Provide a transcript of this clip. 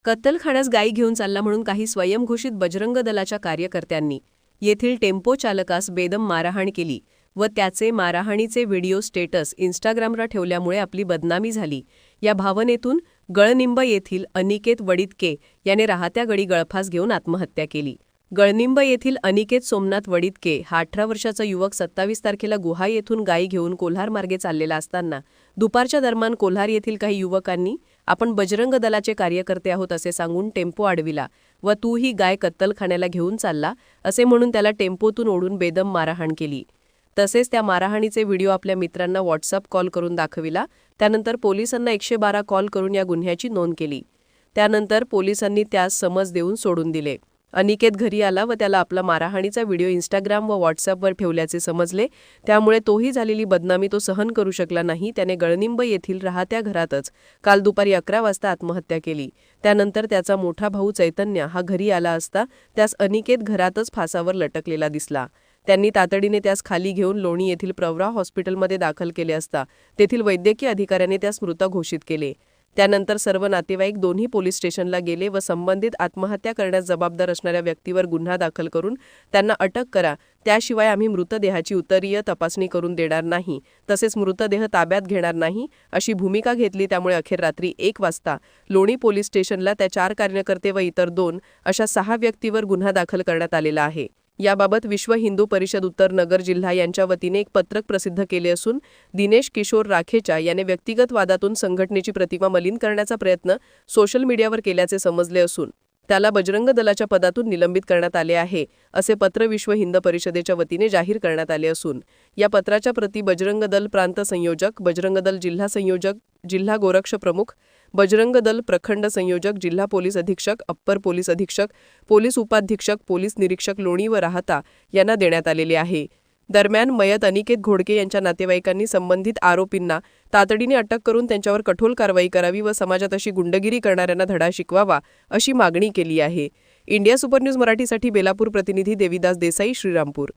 कत्तलखान्यास गायी घेऊन चालला म्हणून काही स्वयंघोषित बजरंग दलाच्या कार्यकर्त्यांनी येथील टेम्पो चालकास बेदम मारहाण केली व त्याचे मारहाणीचे व्हिडिओ स्टेटस इंस्टाग्रामवर ठेवल्यामुळे आपली बदनामी झाली। या भावनेतून गळनिंब येथील अनिकेत वडितके याने राहत्या गडी गळफास घेऊन आत्महत्या केली। गळनिंब येथील अनिकेत सोमनाथ वडितके हा 18 वर्षाचा युवक 27 तारखेला गुहा येथून गायी घेऊन कोल्हार मार्गे चाललेला असताना दुपारच्या दरम्यान कोल्हार येथील काही युवकांनी आपण बजरंग दलाचे कार्यकर्ते आहोत असे सांगून टेम्पो अडविला व तू ही गाय कत्तलखान्याला घेऊन चालला असे म्हणून त्याला टेम्पोतून ओढून बेदम मारहाण केली। तसेच त्या मारहाणीचे व्हिडिओ आपल्या मित्रांना व्हॉट्सअप कॉल करून दाखविला। त्यानंतर पोलिसांना 112 कॉल करून या गुन्ह्याची नोंद केली। त्यानंतर पोलिसांनी त्यास समज देऊन सोडून दिले। अनिकेत घरी आला व त्याला आपला मारहाणीचा व्हिडिओ इंस्टाग्राम व व्हॉट्सअपवर ठेवल्याचे समजले। त्यामुळे तोही झालेली बदनामी तो सहन करू शकला नाही। त्याने गळनिंब येथील राहत्या घरातच काल दुपारी 11 वाजता आत्महत्या केली। त्यानंतर त्याचा मोठा भाऊ चैतन्य हा घरी आला असता त्यास अनिकेत घरातच फासावर लटकलेला दिसला। त्यांनी तातडीने त्यास खाली घेऊन लोणी येथील प्रवरा हॉस्पिटलमध्ये दाखल केले असता तेथील वैद्यकीय अधिकाऱ्याने त्यास मृत घोषित केले। त्यानंतर सर्व नातेवाईक दोन्ही पोलीस स्टेशनला गेले व संबंधित आत्महत्या करण्यास जबाबदार असणाऱ्या व्यक्तीवर गुन्हा दाखल करून त्यांना अटक करा, त्याशिवाय आम्ही मृतदेहाची उत्तरीय तपासणी करून देणार नाही, तसेच मृतदेह ताब्यात घेणार नाही अशी भूमिका घेतली। त्यामुळे अखेर रात्री 1 वाजता लोणी पोलीस स्टेशनला त्या 4 कार्यकर्ते व इतर 2 अशा 6 व्यक्तीवर गुन्हा दाखल करण्यात आलेला आहे। याबाबत विश्व हिंदू परिषद उत्तर नगर जिल्हा यांच्या वतीने एक पत्रक प्रसिद्ध केले असून दिनेश किशोर राखेचा याने व्यक्तिगत वादातून संघटनेची प्रतिमा मलिन करण्याचा प्रयत्न सोशल मीडियावर केल्याचे समजले असून त्याला बजरंग दलाच्या पदातून निलंबित करण्यात आले आहे असे पत्र विश्व हिंदू परिषदेच्या वतीने जाहीर करण्यात आले असून या पत्राच्या प्रती बजरंग दल प्रांत संयोजक, बजरंग दल जिल्हा संयोजक, जिल्हा गोरक्ष प्रमुख, बजरंग दल प्रखंड संयोजक, जिल्हा पोलीस अधीक्षक, अप्पर पोलीस अधीक्षक, पोलीस उपाधीक्षक, पोलीस निरीक्षक लोणी व राहता यांना देण्यात आलेले आहे। दरम्यान मयत अनिकेत घोडके यांच्या नातेवाईकांनी संबंधित आरोपींना तातडीने अटक करून त्यांच्यावर कठोर कारवाई करावी व समाजात अशी गुंडगिरी करणाऱ्यांना धडा शिकवावा अशी मागणी केली आहे। इंडिया सुपर न्यूज मराठीसाठी बेलापूर प्रतिनिधी देविदास देसाई, श्रीरामपूर।